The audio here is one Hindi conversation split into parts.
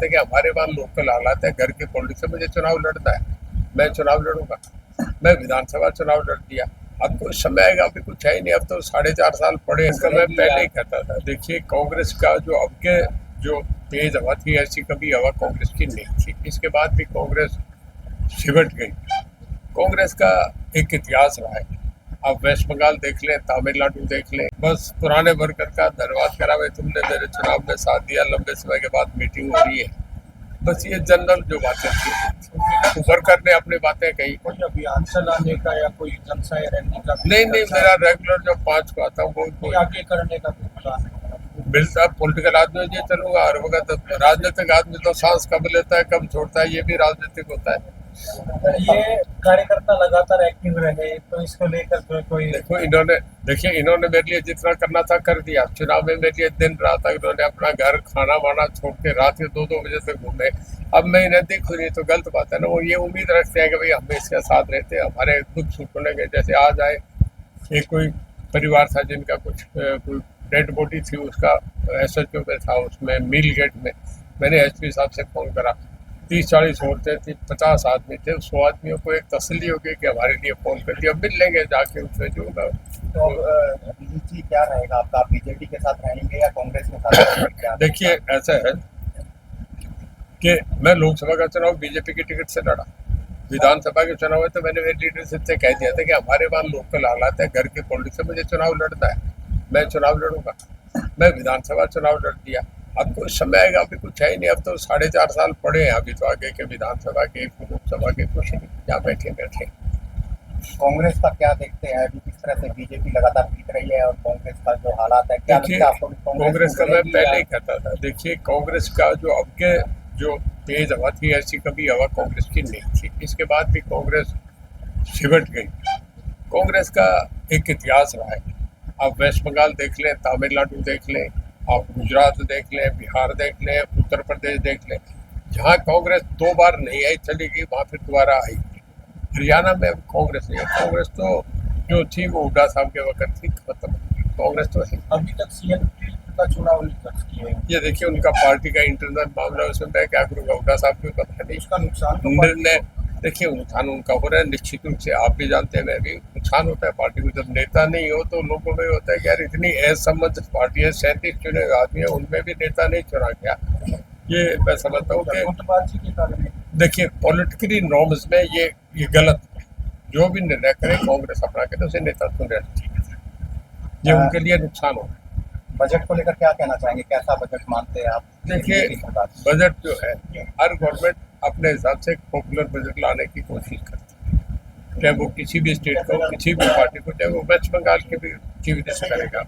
कि हमारे वहाँ लोकल हालात है, घर की पॉलिटिक्स से मुझे चुनाव लड़ना है, मैं चुनाव लड़ूंगा। मैं विधानसभा चुनाव लड़ दिया, अब कुछ समय आएगा, अभी कुछ है ही नहीं, अब तो 4.5 साल पड़े। इसका मैं पहले ही कहता था, देखिए कांग्रेस का जो अब के जो तेज हवा थी, ऐसी कभी हवा कांग्रेस की नहीं थी। इसके बाद भी कांग्रेस सिमट गई। कांग्रेस का एक इतिहास रहा है, आप वेस्ट बंगाल देख लें, तमिलनाडु देख लें, बस पुराने वर्कर का धन्यवाद करा भाई, तुमने मेरे चुनाव में साथ दिया, लंबे समय के बाद मीटिंग हो रही है, बस ये जनरल जो बातें थी, वर्कर ने अपनी बातें कही। कोई अभियान चलाने का या कोई जनसभा रैली का नहीं, मेरा रेगुलर जो 5 को आता हूँ कोई आगे करने का कोई प्लान है? मिलता पॉलिटिकल आदमी ये चलूंगा हर वक्त। राजनीतिक आदमी तो सांस कब लेता है कब छोड़ता है, ये भी राजनीतिक होता है। ये कार्यकर्ता लगातार एक्टिव रहे, तो इसको लेकर कोई देखो इन्होंने मेरे लिए जितना करना था कर दिया। चुनाव में मेरे लिए दिन रात इन्होंने अपना घर खाना वाना छोड़ के रात के 2-2 बजे तक घूमे। अब मैं इन्हें दिख नहीं तो गलत बात है ना। वो ये उम्मीद रखते हैं कि भाई हम इसके साथ रहते हैं, हमारे दुख सुख होने जैसे आज आए। एक कोई परिवार था जिनका कोई डेड बॉडी थी, उसका SHO में था, उसमें मिल गेट में। मैंने SP साहब से फ़ोन करा, 30-40 औरतें थी, 50 आदमी थे। 100 आदमियों को एक तसल्ली हो गई कि हमारे लिए फ़ोन कर दिया, मिल लेंगे जाके उसमें जो होगा। तो रणनीति क्या रहेगा आपका? आप बीजेपी के साथ रहेंगे या कांग्रेस के साथ? देखिए ऐसा है कि मैं लोकसभा का चुनाव बीजेपी की टिकट से लड़ा, विधानसभा के चुनाव में तो मैंने मेरी लीडरशिप से कह दिया था कि हमारे वहाँ लोकल हालात है, घर की पॉलिटिक्स से मुझे चुनाव लड़ना है, मैं चुनाव लड़ूंगा। मैं विधानसभा चुनाव लड़ दिया, अब कुछ समय आएगा, अभी कुछ है ही नहीं, अब तो 4.5 साल पड़े हैं अभी तो आगे के विधानसभा के, लोकसभा के, कुछ नहीं, यहाँ बैठे। कांग्रेस का क्या देखते हैं अभी, किस तरह से बीजेपी लगातार जीत रही है और कांग्रेस का जो हालात है, क्या लगता है आपको? कांग्रेस का मैं पहले ही कहता था, देखिए कांग्रेस का जो अब के जो तेज हवा थी, ऐसी कभी हवा कांग्रेस की नहीं थी। इसके बाद भी कांग्रेस सिमट गई। कांग्रेस का एक इतिहास रहा है, आप वेस्ट बंगाल देख लें, तमिलनाडु देख लें, आप गुजरात देख लें, बिहार देख लें, उत्तर प्रदेश देख लें, जहाँ कांग्रेस 2 बार नहीं आई चली गई, वहाँ फिर दोबारा आई। हरियाणा में कांग्रेस नहीं है, कांग्रेस तो जो थी वो हुड्डा साहब के वक्त थी, खत्म। कांग्रेस तो है। अभी तक CM का चुनाव निकल किए, ये देखिए उनका पार्टी का इंटरनल मामला, उसमें मैं क्या करूँगा, हुड्डा साहब के पता नहीं। उसका नुकसान निर्णय देखिए, नुकसान उनका हो रहा है, निश्चित रूप से आप भी जानते हैं, मैं भी, नुकसान होता है पार्टी को। जब नेता नहीं हो तो लोगों में होता है कि यार इतनी असंबद्ध पार्टी है, 37 चुने हुए आदमी है, उनमें भी नेता नहीं चुना गया। ये मैं समझता हूँ कि देखिए पॉलिटिकली नॉर्म्स में ये गलत है। जो भी निर्णय करे कांग्रेस अपना करे, उसे नेता चुने, ये उनके लिए नुकसान हो। बजट को लेकर क्या कहना चाहेंगे, कैसा बजट मानते हैं आप? देखिए बजट जो है, हर गवर्नमेंट अपने हिसाब से पॉपुलर बजट लाने की कोशिश करती है, चाहे वो किसी भी स्टेट को, किसी भी पार्टी को, चाहे वो वेस्ट बंगाल के भी चीफ मिनिस्टर करेगा,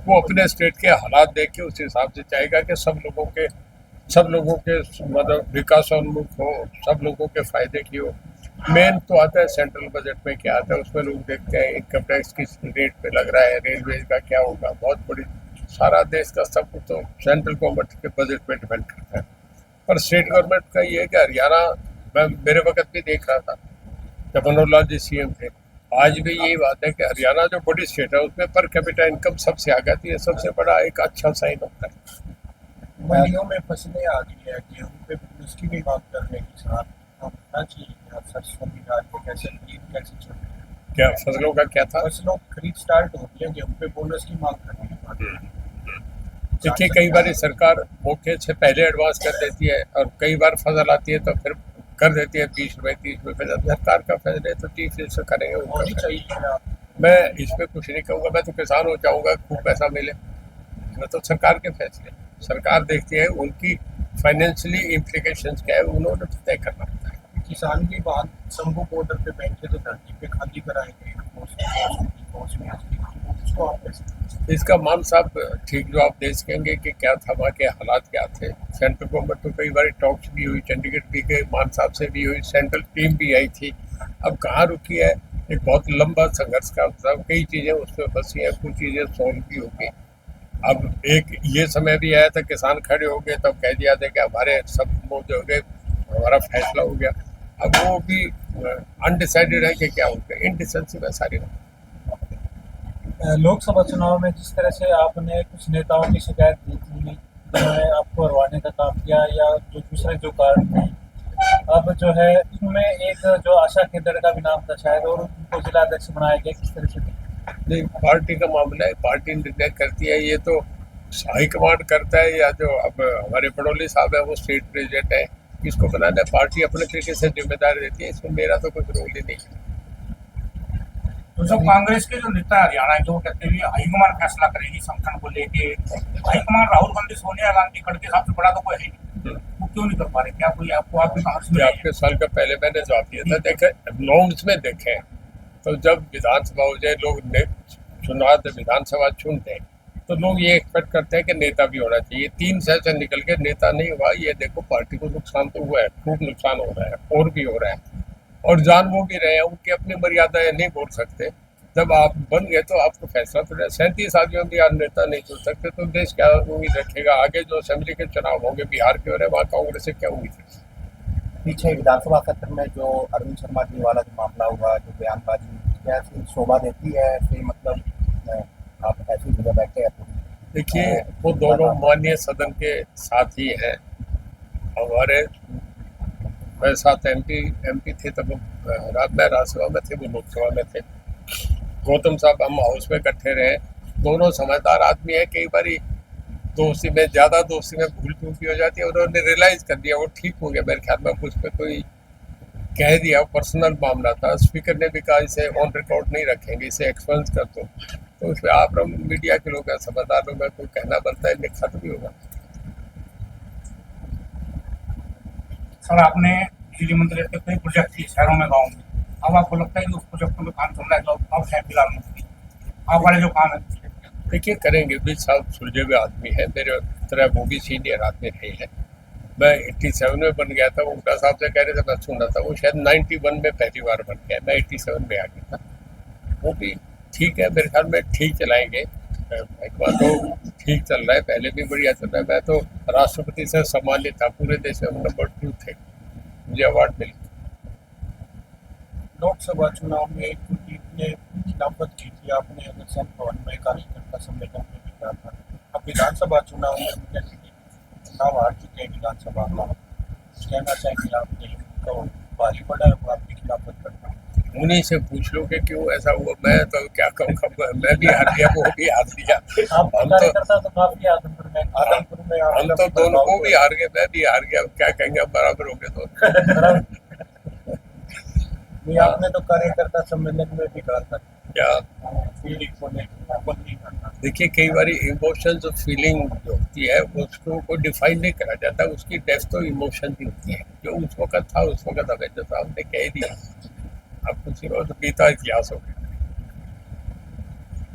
वो अपने स्टेट के हालात देख के उस हिसाब से चाहेगा कि सब लोगों के मतलब विकासोन्मुख हो, सब लोगों के फायदे की हो। मेन तो आता है सेंट्रल बजट में क्या आता है, उसमें लोग देखते हैं इनकम टैक्स किस रेट पे लग रहा है, रेलवे का क्या होगा, बहुत बड़ी, सारा देश का सब कुछ तो सेंट्रल गवर्नमेंट के बजट पे डिपेंड करता है। पर स्टेट गवर्नमेंट का ये है कि हरियाणा, मैं मेरे वक्त भी देख रहा था जब मनोहर लाल जी CM थे, आज भी यही बात है कि हरियाणा जो बड़ी स्टेट है उसमें पर कैपिटा इनकम सबसे आगे आती है, सबसे बड़ा एक अच्छा साइन होता है। मंडियों में फसलें आ गई है, गेहूँ पे उसकी भी बात कर रहे हैं किसान, होना चाहिए सरसों की दाल पे कैसे चल रही है? क्या फसलों का क्या था? फसलों खरीद स्टार्ट हो गई है, गेहूँ पे बोनस की मांग कर रही है। देखिए कई बार सरकार मौके से पहले एडवांस कर देती है, और कई बार फसल आती है तो फिर कर देती है 20 रुपये 30 रुपये। सरकार का फैसला है तो 30 से करेंगे, होनी चाहिए। मैं इस पर कुछ नहीं कहूँगा, मैं तो किसान हो चाहूँगा खूब पैसा मिले, मैं तो सरकार के फैसले, सरकार देखती है उनकी फाइनेंशियली इम्प्लीकेशंस क्या है, उन्होंने तो तय करना होता है। किसान की बात, शंभू बॉर्डर पे बैठे थे, धरती पे खाली कराएंगे, इसका मान साहब ठीक जवाब दे सकेंगे कि क्या था, वहाँ के हालात क्या थे। सेंट्रल गवर्नमेंट तो कई बार टॉक्स भी हुई, चंडीगढ़ भी गए, मान साहब से भी हुई, सेंट्रल टीम भी आई थी, अब कहाँ रुकी है, एक बहुत लंबा संघर्ष का मतलब, कई चीज़ें उसमें फंसी हैं, कुछ चीज़ें सॉल्व भी हो गई। अब एक ये समय भी आया था किसान खड़े हो गए, तब कह दिया था कि हमारे सब वो जो हो गए, हमारा फैसला हो गया। अब वो भी अनडिसाइडेड है कि क्या हो गया, इनडिसेंसी में सारी। लोकसभा चुनाव में जिस तरह से आपने कुछ नेताओं की शिकायत की थी उन्होंने आपको हरवाने का काम किया या जो दूसरे जो कारण थे, अब जो है इसमें एक जो आशा केंद्र का भी नाम था शायद, और उनको जिला अध्यक्ष बनाया गया, किस तरह से नहीं, पार्टी का मामला है, पार्टी निर्णय करती है। ये तो हाईकमांड करता है, या जो अब हमारे पड़ोली साहब है वो स्टेट प्रेसिडेंट है, इसको बनाना है पार्टी अपने तरीके से जिम्मेदारी देती है, इसमें मेरा तो कुछ रोल ही नहीं है। तो जो कांग्रेस के जो नेता है हरियाणा के, वो कहते हैं हाईकमान फैसला करेगी संगठन को लेके। हाईकमान राहुल गांधी, सोनिया गांधी, खड़गे साहब से बड़ा तो कोई है नहीं, वो क्यों नहीं कर पा रहे? क्या कोई आपको आपकी समझ में आपके साल का पहले मैंने जवाब दिया था। देखे नॉर्म्स में देखें तो जब विधानसभा हो जाए, लोग चुनाव विधानसभा चुनते हैं तो लोग ये एक्सपेक्ट करते हैं कि नेता भी होना चाहिए। 3 सेशन निकल के नेता नहीं हुआ, ये देखो पार्टी को नुकसान तो हुआ है, खूब नुकसान हो रहा है और भी हो रहा है, और जान वो भी रहे हैं, उनकी अपनी मर्यादाएं नहीं बोल सकते। जब आप बन गए तो आपको फैसला तो 37 आदमियों भी आज नेता नहीं चुन सकते, तो देश क्या उम्मीद रखेगा? आगे जो असेंबली के चुनाव होंगे बिहार के हो रहे हैं, वहाँ कांग्रेस से क्या उम्मीद है? पीछे विधानसभा सत्र में जो अरविंद शर्मा जी वाला जो मामला हुआ, जो बयानबाजी, क्या ऐसी शोभा देती है? ऐसे मतलब आप ऐसी जगह बैठे हैं? देखिए, वो दोनों माननीय सदन के साथी हैं। हमारे मेरे साथ एमपी थे, तब मैं राज्यसभा में थे, वो लोकसभा में थे। गौतम साहब हम हाउस में इकट्ठे रहे। दोनों समझदार आदमी है। कई बारी दोस्ती में भूल चूक भी हो जाती है, और उन्होंने रियलाइज कर दिया, वो ठीक हो गया। मेरे ख्याल में कुछ पे कोई कह दिया, पर्सनल मामला था, स्पीकर ने भी कहा इसे ऑन रिकॉर्ड नहीं रखेंगे, इसे एक्सपेंस कर दो। तो उसमें आप मीडिया के लोग हैं, समझदार लोग हैं, कोई कहना बनता है, लिखा तो भी होगा। सर, आपने बिजली मंत्री के कई प्रोजेक्ट किए शहरों में, गाँव में। अब आपको लगता है कि उस प्रोजेक्टों में काम चल रहा है जो अब है फिलहाल मंत्री आप वाले जो काम है? देखिए, करेंगे भी। साहब सुलझे हुए आदमी है, मेरे तरह वो भी सीनियर आदमी रहे हैं। मैं 87 में बन गया था, उनका साहब से कह रहे थे, मैं सुन रहा था, वो शायद 91 में पहली बार बन गया, मैं 87 में आ गया था। वो भी ठीक है, मेरे ख्याल में ठीक चलाएंगे। एक बार तो ठीक चल रहा है, पहले भी बढ़िया चल रहा है। मैं तो राष्ट्रपति से सम्मानित था, पूरे देश में नंबर 2 थे, मुझे अवार्ड मिला। लोकसभा चुनाव में जीतने खिलाफत की थी आपने, अगर संत भवन में कार्यकर्ता सम्मेलन में भी कहा था। अब विधानसभा चुनाव में चुनाव हार चुके हैं विधानसभा का, कहना चाहेंगे आपने तो भारी पड़ा है आपकी खिलाफत करना? उन्हीं से पूछ लो कि क्यों ऐसा हुआ। मैं तो क्या कहूँगा, मैं भी हार गया, वो भी हार दिया। आप कार्यकर्ता तो काफी आदमपुर में हम तो दोनों को भी हार गए, मैं भी हार गया, क्या कहेंगे, बराबर हो गए दोनों। नहीं, आपने तो कार्यकर्ता सम्मेलन में भी कहा था क्या? फीलिंग को नहीं करना। देखिए, कई बार इमोशन जो फीलिंग जो होती है उसको कोई डिफाइन नहीं करा जाता, उसकी डेप्थ तो इमोशन की होती है। जो उस वक्त था उस वक्त हमें जो था हमने कह दिया, अब कुछ तो बीता इतिहास हो गया।